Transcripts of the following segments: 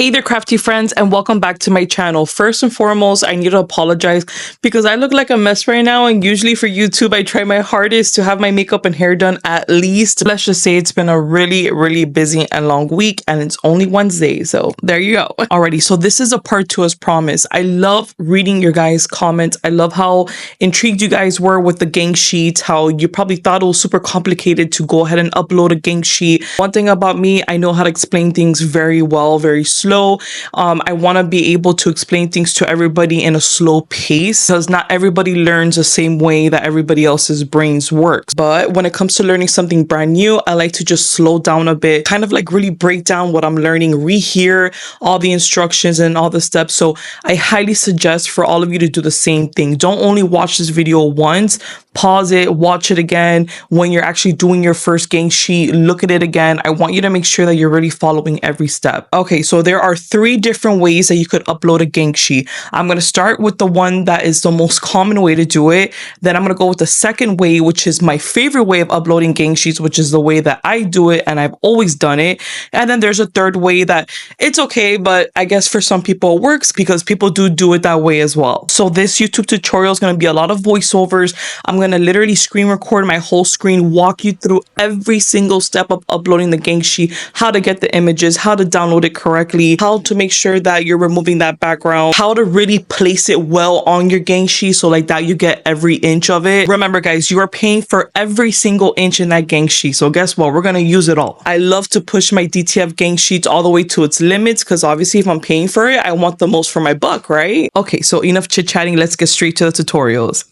Hey there, crafty friends, and welcome back to my channel. First and foremost, I need to apologize because I look like a mess right now, and usually for YouTube, I try my hardest to have my makeup and hair done at least. Let's just say it's been a really busy and long week, and it's only Wednesday, so there you go. Alrighty, so this is a part 2 as promised. I love reading your guys' comments. I love how intrigued you guys were with the gang sheet, how you probably thought it was super complicated to go ahead and upload a gang sheet. One thing about me, I know how to explain things very well, very slow. I want to be able to explain things to everybody in a slow pace because not everybody learns the same way that everybody else's brains works. But when it comes to learning something brand new, I like to just slow down a bit, kind of like really break down what I'm learning, rehear all the instructions and all the steps. So I highly suggest for all of you to do the same thing. Don't only watch this video once, pause it, watch it again. When you're actually doing your first gang sheet, look at it again. I want you to make sure that you're really following every step. Okay, so there are 3 different ways that you could upload a gang sheet. I'm going to start with the one that is the most common way to do it. Then I'm going to go with the second way, which is my favorite way of uploading gang sheets, which is the way that I do it and I've always done it. And then there's a third way that it's okay, but I guess for some people it works because people do it that way as well. So this YouTube tutorial is going to be a lot of voiceovers. I'm going to literally screen record my whole screen, walk you through every single step of uploading the gang sheet, how to get the images, how to download it correctly, how to make sure that you're removing that background, how to really place it well on your gang sheet so like that you get every inch of it. Remember guys, you are paying for every single inch in that gang sheet, so guess what, we're gonna use it all. I love to push my DTF gang sheets all the way to its limits because obviously if I'm paying for it, I want the most for my buck, right? Okay, so enough chit-chatting, let's get straight to the tutorials.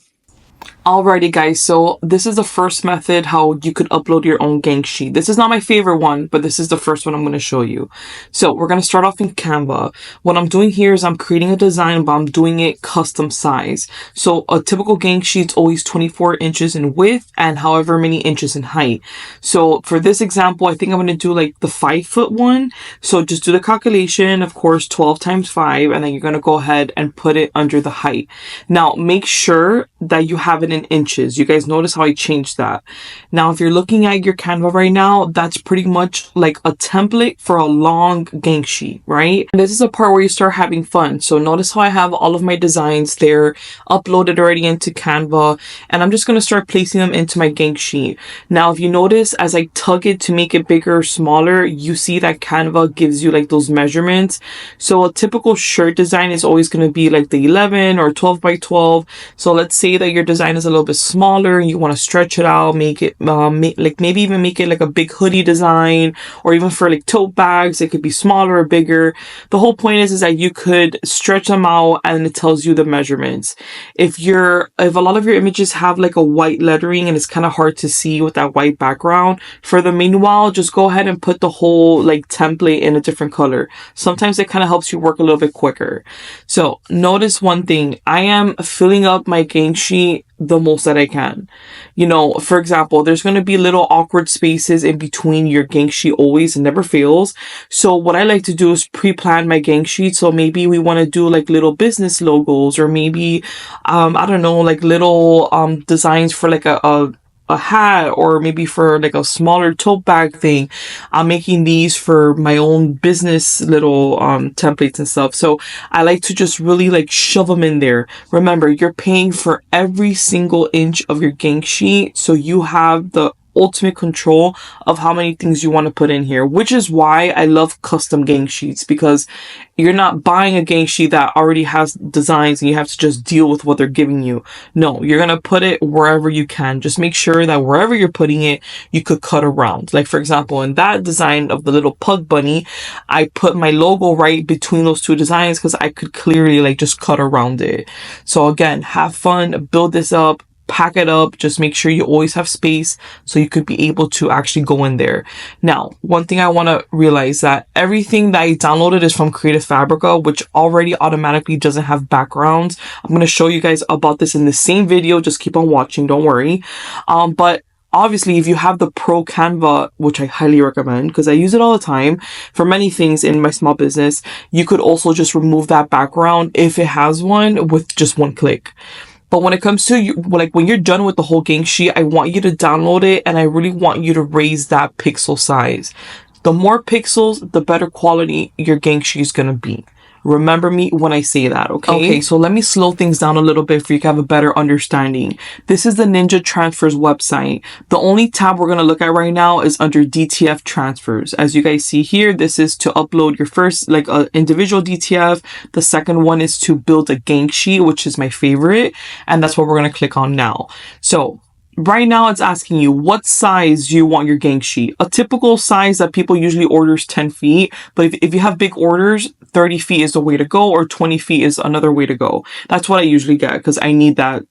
Alrighty guys, so this is the first method how you could upload your own gang sheet. This is not my favorite one, but this is the first one I'm going to show you. So we're going to start off in Canva. What I'm doing here is I'm creating a design, but I'm doing it custom size. So a typical gang sheet is always 24 inches in width and however many inches in height. So for this example, I think I'm going to do like the 5-foot one. So just do the calculation, of course, 12 times 5, and then you're going to go ahead and put it under the height. Now make sure that you have it in inches. You guys notice how I changed that. Now if you're looking at your Canva right now, that's pretty much like a template for a long gang sheet, right? And this is a part where you start having fun. So notice how I have all of my designs there uploaded already into Canva, and I'm just going to start placing them into my gang sheet. Now if you notice, as I tug it to make it bigger or smaller, you see that Canva gives you like those measurements. So a typical shirt design is always going to be like the 11 or 12 by 12. So let's say that your design is a little bit smaller and you want to stretch it out, make it like maybe even make it like a big hoodie design, or even for like tote bags it could be smaller or bigger. The whole point is that you could stretch them out and it tells you the measurements. If a lot of your images have like a white lettering and it's kind of hard to see with that white background, for the meanwhile just go ahead and put the whole like template in a different color. Sometimes it kind of helps you work a little bit quicker. So notice one thing, I am filling up my gang sheet the most that I can. You know, for example, there's going to be little awkward spaces in between your gang sheet always, and never fails. So what I like to do is pre-plan my gang sheet. So maybe we want to do like little business logos, or maybe I don't know, like little designs for like a hat, or maybe for like a smaller tote bag thing. I'm making these for my own business little templates and stuff. So I like to just really like shove them in there. Remember, you're paying for every single inch of your gang sheet, so you have the ultimate control of how many things you want to put in here, which is why I love custom gang sheets, because you're not buying a gang sheet that already has designs and you have to just deal with what they're giving you. No, you're going to put it wherever you can. Just make sure that wherever you're putting it, you could cut around. Like for example, in that design of the little pug bunny, I put my logo right between those 2 designs because I could clearly like just cut around it. So again, have fun, build this up, pack it up, just make sure you always have space so you could be able to actually go in there. Now, one thing I want to realize that everything that I downloaded is from Creative Fabrica, which already automatically doesn't have backgrounds. I'm going to show you guys about this in the same video. Just keep on watching, don't worry. But obviously, if you have the Pro Canva, which I highly recommend because I use it all the time for many things in my small business, you could also just remove that background if it has one with just one click. But when it comes to you, like when you're done with the whole gang sheet, I want you to download it and I really want you to raise that pixel size. The more pixels, the better quality your Gengshi is gonna be. Remember me when I say that, okay? Okay, so let me slow things down a little bit for you to have a better understanding. This is the Ninja Transfers website. The only tab we're going to look at right now is under DTF transfers. As you guys see here, this is to upload your first, like, individual DTF. The second one is to build a Gengshi, which is my favorite. And that's what we're going to click on now. So right now it's asking you what size do you want your Gengshi. A typical size that people usually order is 10 feet. But if you have big orders, 30 feet is the way to go, or 20 feet is another way to go. That's what I usually get because I need that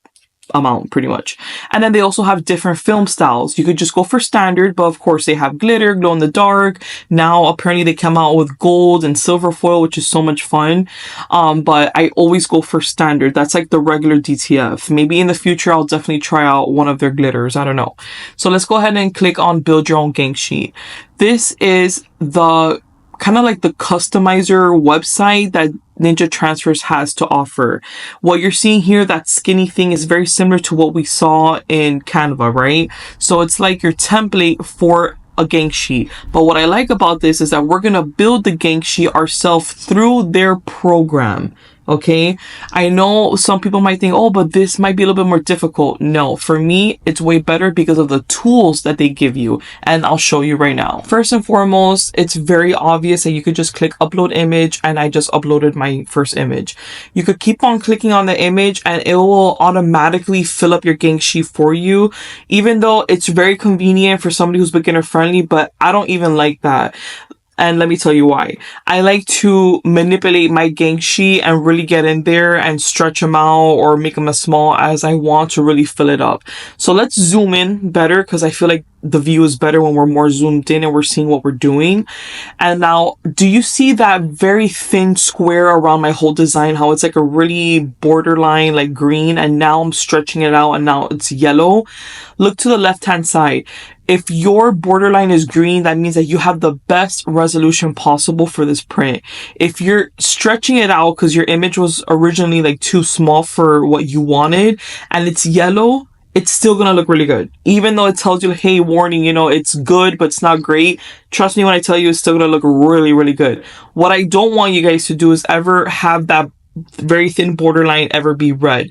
amount pretty much. And then they also have different film styles. You could just go for standard, but of course they have glitter, glow in the dark. Now apparently they come out with gold and silver foil, which is so much fun. But I always go for standard. That's like the regular DTF. Maybe in the future I'll definitely try out one of their glitters. I don't know. So let's go ahead and click on build your own Gengshi. This is the kind of like the customizer website that Ninja Transfers has to offer. What you're seeing here, that skinny thing, is very similar to what we saw in Canva, right? So it's like your template for a Gengshi. But what I like about this is that we're going to build the Gengshi ourselves through their program. Okay, I know some people might think, oh, but this might be a little bit more difficult. No, for me, it's way better because of the tools that they give you. And I'll show you right now. First and foremost, it's very obvious that you could just click upload image, and I just uploaded my first image. You could keep on clicking on the image and it will automatically fill up your Gengshi for you, even though it's very convenient for somebody who's beginner friendly, but I don't even like that. And let me tell you why. I like to manipulate my Gengshi and really get in there and stretch them out or make them as small as I want to really fill it up. So let's zoom in better because I feel like the view is better when we're more zoomed in and we're seeing what we're doing. And now, do you see that very thin square around my whole design? How it's like a really borderline, like green, and now I'm stretching it out and now it's yellow. Look to the left-hand side. If your borderline is green, that means that you have the best resolution possible for this print. If you're stretching it out because your image was originally like too small for what you wanted and it's yellow, it's still gonna look really good. Even though it tells you, hey, warning, you know, it's good, but it's not great. Trust me when I tell you, it's still gonna look really, really good. What I don't want you guys to do is ever have that very thin borderline ever be red.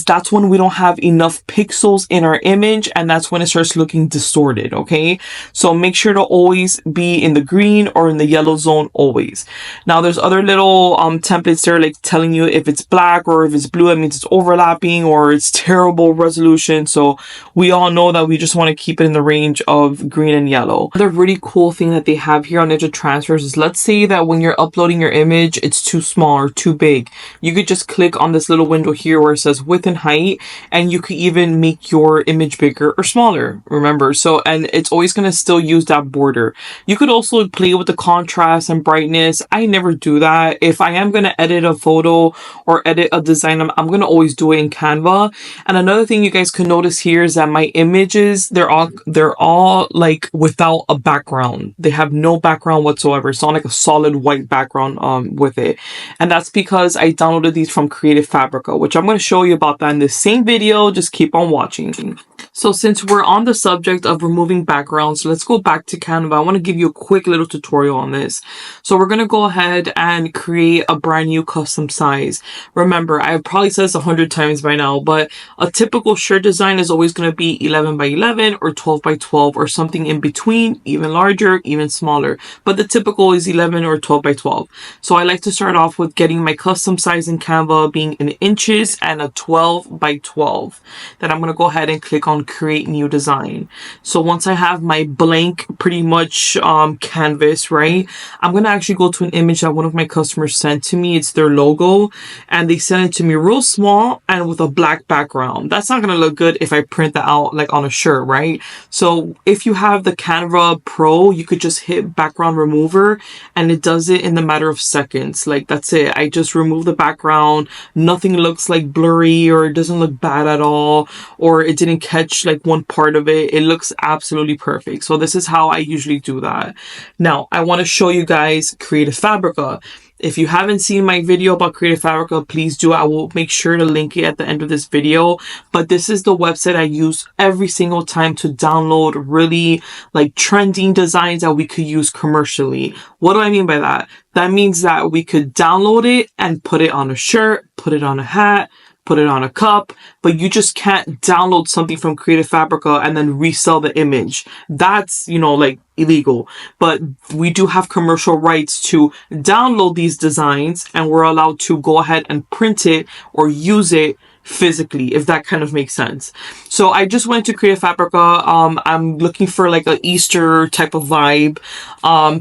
That's when we don't have enough pixels in our image, and that's when it starts looking distorted. Okay, so make sure to always be in the green or in the yellow zone always. Now there's other little templates there, like telling you if it's black or if it's blue, it means it's overlapping or it's terrible resolution. So we all know that we just want to keep it in the range of green and yellow. Another really cool thing that they have here on Ninja Transfers is, let's say that when you're uploading your image, it's too small or too big. You could just click on this little window here where it says width and height, and you could even make your image bigger or smaller, remember. So, and it's always going to still use that border. You could also play with the contrast and brightness. I never do that. If I am going to edit a photo or edit a design, I'm going to always do it in Canva. And another thing you guys can notice here is that my images, they're all like without a background. They have no background whatsoever. It's not like a solid white background with it. And that's because I downloaded these from Creative Fabrica, which I'm going to show you about that in this same video. Just keep on watching. So since we're on the subject of removing backgrounds, let's go back to Canva. I want to give you a quick little tutorial on this. So we're going to go ahead and create a brand new custom size. Remember, I've probably said this 100 times by now, but a typical shirt design is always going to be 11 by 11 or 12 by 12 or something in between, even larger, even smaller. But the typical is 11 or 12 by 12. So I like to start off with getting my custom size in Canva being in inches and a 12 by 12. Then I'm going to go ahead and click on create new design. So once I have my blank pretty much canvas, right, I'm going to actually go to an image that one of my customers sent to me. It's their logo, and they sent it to me real small and with a black background. That's not going to look good if I print that out like on a shirt, right? So if you have the Canva Pro, you could just hit background remover and it does it in the matter of seconds. Like, that's it. I just remove the background. Nothing looks like blurry, or it doesn't look bad at all, or it didn't catch like one part of it. It looks absolutely perfect. So this is how I usually do that. Now I want to show you guys Creative Fabrica. If you haven't seen my video about Creative Fabrica, please do. I will make sure to link it at the end of this video. But this is the website I use every single time to download really like trending designs that we could use commercially. What do I mean by that? That means that we could download it and put it on a shirt, put it on a hat, put it on a cup, but you just can't download something from Creative Fabrica and then resell the image. That's, you know, like illegal. But we do have commercial rights to download these designs, and we're allowed to go ahead and print it or use it physically, if that kind of makes sense. So I just went to Creative Fabrica. I'm looking for like a Easter type of vibe.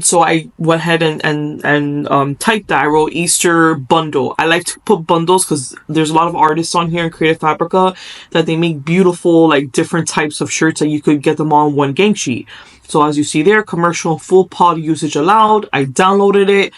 So I went ahead and typed that. I wrote Easter bundle. I like to put bundles because there's a lot of artists on here in Creative Fabrica that they make beautiful like different types of shirts that you could get them on one gang sheet. So as you see there, commercial full pod usage allowed. I downloaded it.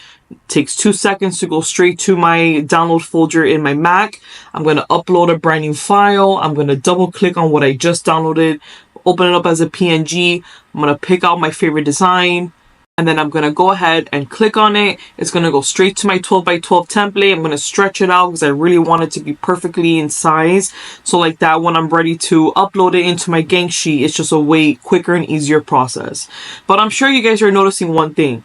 Takes 2 seconds to go straight to my download folder in my Mac. I'm going to upload a brand new file. I'm going to double click on what I just downloaded, open it up as a PNG. I'm going to pick out my favorite design, and then I'm going to go ahead and click on it. It's going to go straight to my 12 by 12 template. I'm going to stretch it out because I really want it to be perfectly in size. So like that, when I'm ready to upload it into my gang sheet, it's just a way quicker and easier process. But I'm sure you guys are noticing one thing.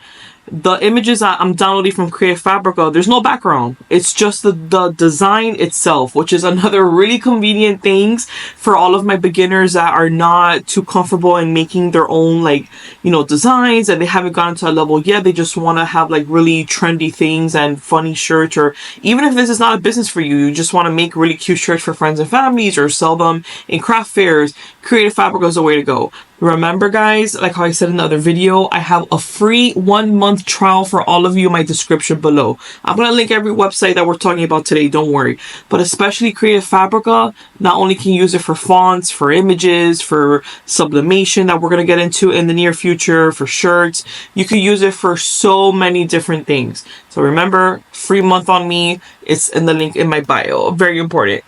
The images that I'm downloading from Creative Fabrica, there's no background. It's just the design itself, which is another really convenient things for all of my beginners that are not too comfortable in making their own, like, you know, designs, and they haven't gotten to a level yet. They just want to have like really trendy things and funny shirts, or even if this is not a business for you, you just want to make really cute shirts for friends and families or sell them in craft fairs. Creative Fabrica is the way to go. Remember guys, like how I said in the other video, I have a free 1-month trial for all of you in my description below. I'm going to link every website that we're talking about today, don't worry. But especially Creative Fabrica, not only can you use it for fonts, for images, for sublimation that we're going to get into in the near future, for shirts, you can use it for so many different things. So remember, free month on me, it's in the link in my bio. Very important.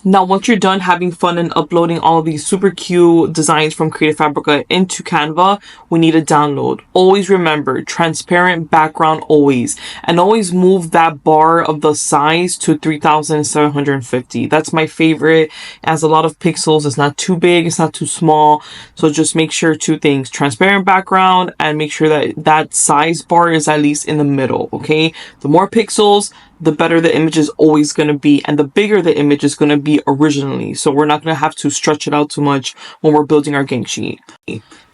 Now, once you're done having fun and uploading all of these super cute designs from Creative Fabrica into Canva, we need a download. Always remember, transparent background always. And always move that bar of the size to 3750. That's my favorite. It has a lot of pixels. It's not too big. It's not too small. So just make sure 2 things, transparent background, and make sure that that size bar is at least in the middle, okay? The more pixels, the better the image is always going to be, and the bigger the image is going to be originally. So we're not going to have to stretch it out too much when we're building our gang sheet.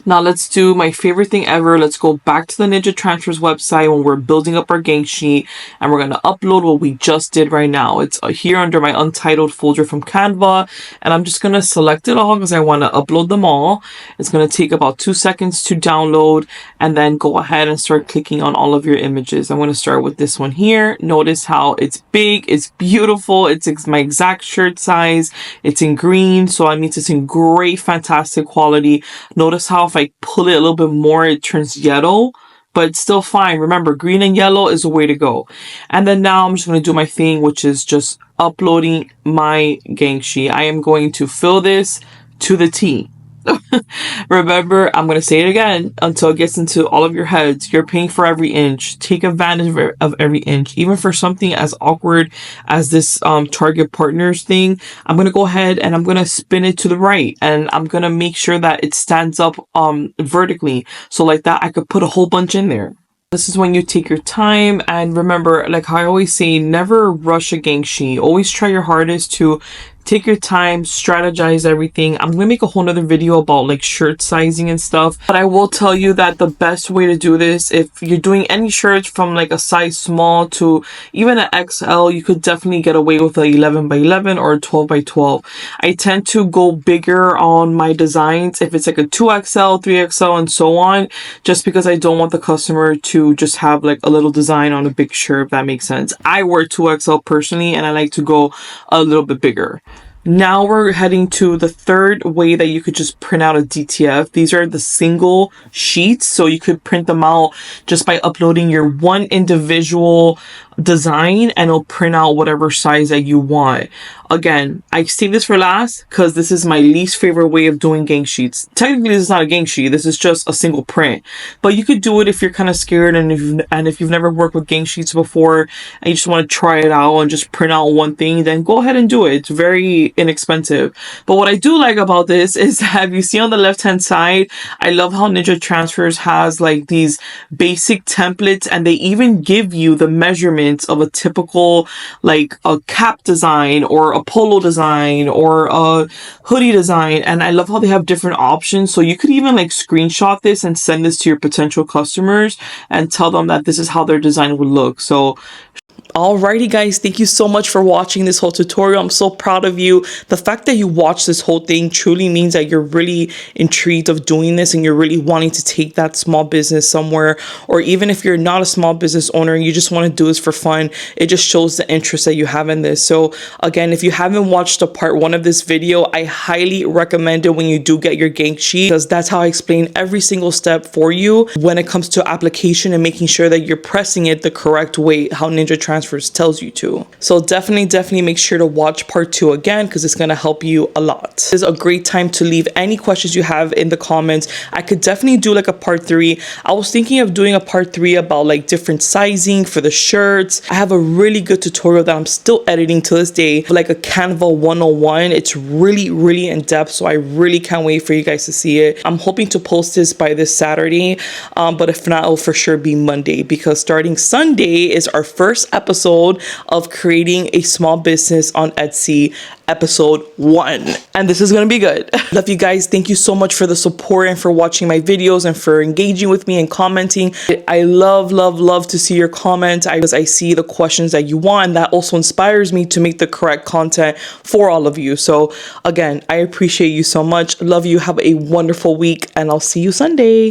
Now let's do my favorite thing ever. Let's go back to the Ninja Transfers website when we're building up our gang sheet, and we're going to upload what we just did right now. It's here under my untitled folder from Canva, and I'm just going to select it all because I want to upload them all. It's going to take about 2 seconds to download, and then go ahead and start clicking on all of your images. I'm going to start with this one here. Notice how it's big, it's beautiful, it's my exact shirt size, it's in green, so that means it's in great, fantastic quality. Notice how if I pull it a little bit more, it turns yellow, but it's still fine. Remember, green and yellow is the way to go. And then now I'm just going to do my thing, which is just uploading my gang sheet. I am going to fill this to the T. Remember, I'm going to say it again until it gets into all of your heads. You're paying for every inch. Take advantage of every inch. Even for something as awkward as this Target Partners thing, I'm going to go ahead and I'm going to spin it to the right. And I'm going to make sure that it stands up vertically. So like that, I could put a whole bunch in there. This is when you take your time, and remember, like I always say, never rush a gang sheet. Always try your hardest to take your time, strategize everything. I'm going to make a whole nother video about like shirt sizing and stuff, but I will tell you that the best way to do this, if you're doing any shirts from like a size small to even an XL, you could definitely get away with a 11 by 11 or a 12 by 12. I tend to go bigger on my designs if it's like a 2XL, 3XL, and so on, just because I don't want the customer to just have like a little design on a big shirt, if that makes sense. I wear 2XL personally, and I like to go a little bit bigger. Now we're heading to the third way that you could just print out a DTF. These are the single sheets, so you could print them out just by uploading your one individual design and it'll print out whatever size that you want. Again, I save this for last because this is my least favorite way of doing gang sheets. Technically, this is not a gang sheet. This is just a single print. But you could do it if you're kind of scared and if you've never worked with gang sheets before and you just want to try it out and just print out one thing, then go ahead and do it. It's very inexpensive. But what I do like about this is that you see on the left-hand side, I love how Ninja Transfers has like these basic templates, and they even give you the measurements of a typical like a cap design or a polo design or a hoodie design. And I love how they have different options, so you could even like screenshot this and send this to your potential customers and tell them that this is how their design would look. So alrighty guys, thank you so much for watching this whole tutorial. I'm so proud of you. The fact that you watched this whole thing truly means that you're really intrigued of doing this and you're really wanting to take that small business somewhere. Or even if you're not a small business owner and you just want to do this for fun, it just shows the interest that you have in this. So again, if you haven't watched the part 1 of this video, I highly recommend it when you do get your gang sheet, because that's how I explain every single step for you when it comes to application and making sure that you're pressing it the correct way, how Ninja Transfers tells you to. So definitely make sure to watch part 2 again, because it's going to help you a lot. This is a great time to leave any questions you have in the comments. I could definitely do like a part 3. I was thinking of doing a part 3 about like different sizing for the shirts. I have a really good tutorial that I'm still editing to this day, like a Canva 101. It's really in depth, so I really can't wait for you guys to see it. I'm hoping to post this by this Saturday, but if not, it'll for sure be Monday, because starting Sunday is our first episode of creating a small business on Etsy, episode 1, and this is gonna be good. Love you guys. Thank you so much for the support and for watching my videos and for engaging with me and commenting. I love to see your comments, because I see the questions that you want, and that also inspires me to make the correct content for all of you. So again, I appreciate you so much. Love you. Have a wonderful week, and I'll see you Sunday.